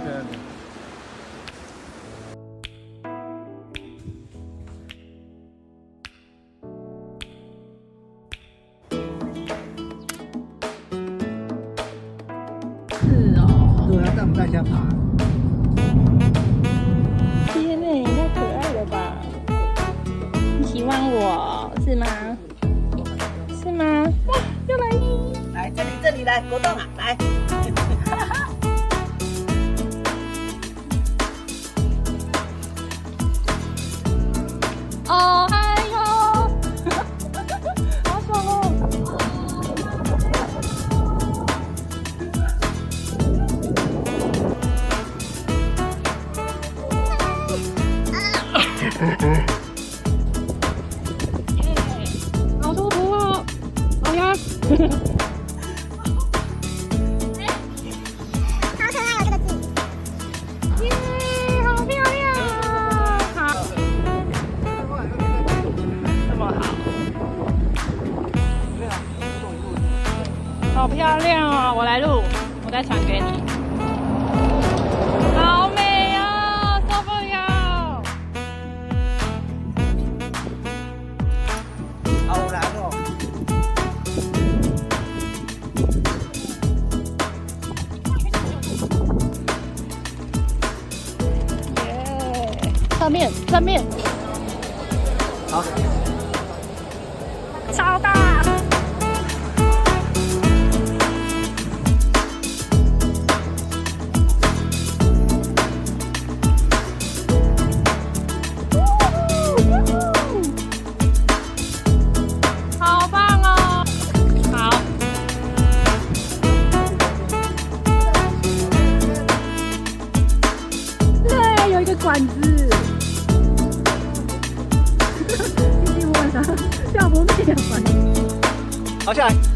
是哦。对啊，带不带下爬？天哪，你太可爱了吧！你喜欢我是吗？是吗？哇，又来了！来这里来，果冻啊，来。哦，哎呦，好爽哦！好舒服哦！好呀。好可爱哦，这个字。耶，好漂亮啊！好，这么好，好漂亮哦！我来录，我再传给你。好美哦，受不了！好难哦。耶，侧面，侧面，好。超大！好棒哦！好，对，有一个管子。谢谢我晚上要不灭管。好下来。